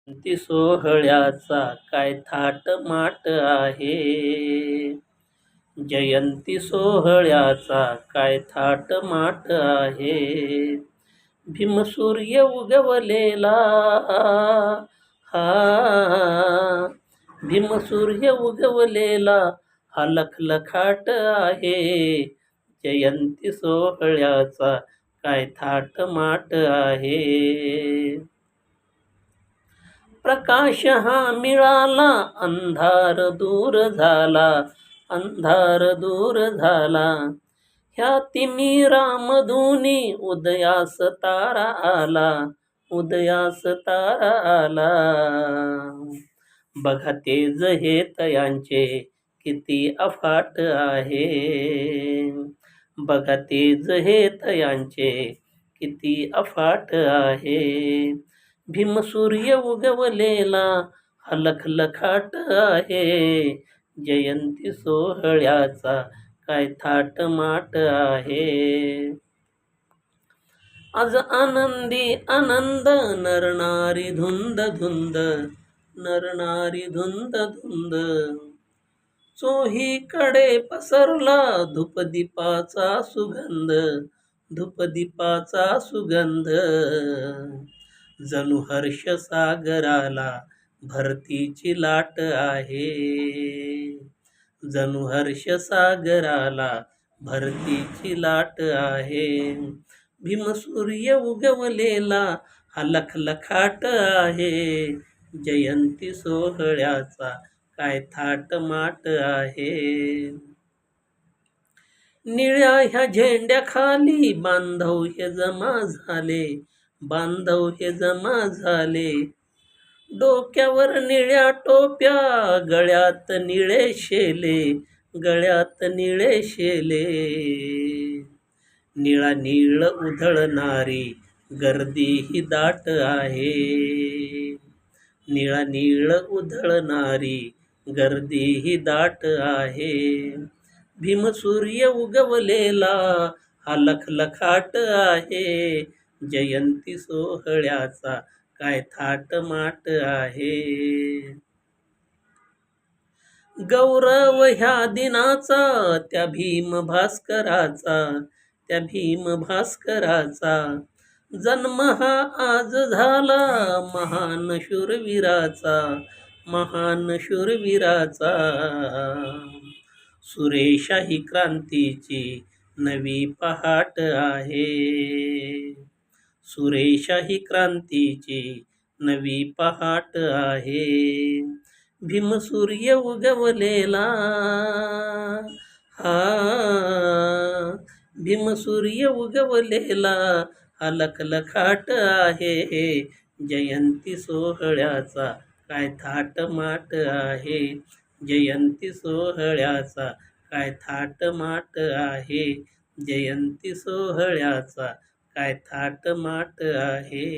जयंती सोहळ्याचा काय थाट माट आहे. जयंती सोहळ्याचा काय थाट माट आहे. भीमसूर्य उगवलेला हा, भीमसूर्य उगवलेला हा लखलखाट आहे. जयंती सोहळ्याचा काय थाट माट आहे. प्रकाश हा मिळाला, अंधार दूर झाला, अंधार दूर झाला. ह्या तिमिरामधुनी उदयास तारा आला, उदयास तारा आला. बघा तेज हे तयांचे किती अफाट आहे. बघा तेज हे तयांचे किती अफाट आहे. भीमसूर्य उगवलेला हा लखलखाट आहे. जयंती सोहळ्याचा काय थाट माट आहे. आज आनंदी आनंद, नरनारी धुंद धुंद, नरनारी धुंद धुंद. चोहीकडे पसरला धूपदीपाचा सुगंध, धूपदीपाचा सुगंध. जणू हर्ष सागराला भरतीची लाट आहे. जणू हर्ष सागराला भरतीची लाट आहे. भीमसूर्य उगवलेला हा लखलखाट आहे. जयंती सोहळ्याचा काय थाट माट आहे. निळ्या ह्या झेंड्याखाली बांधव हे जमा झाले, बांधव हे जमा झाले. डोक्यावर निळ्या टोप्या, गळ्यात निळे शेले, गळ्यात निळे शेले. निळा नीळ उधळणारी गर्दी ही दाट आहे. निळा नीळ उधळणारी गर्दी ही दाट आहे. भीमसूर्य उगवलेला हा लखलखाट आहे. जयंती सोहळ्याचा काय थाट माट आहे. गौरव ह्या दिनाचा त्या भीम भास्कराचा, त्या भीम भास्कराचा. जन्म हा आज झाला महान शूरवीराचा, महान शूरवीराचा. सुरेशाही क्रांतीची नवी पहाट आहे. सुरेशाही क्रांतीची नवी पहाट आहे. भीमसूर्य उगवलेला हा, भीमसूर्य उगवलेला हा लखलखाट आहे. जयंती सोहळ्याचा काय थाट माट आहे. जयंती सोहळ्याचा काय थाट माट आहे. जयंती सोहळ्याचा काय थाट माट आहे.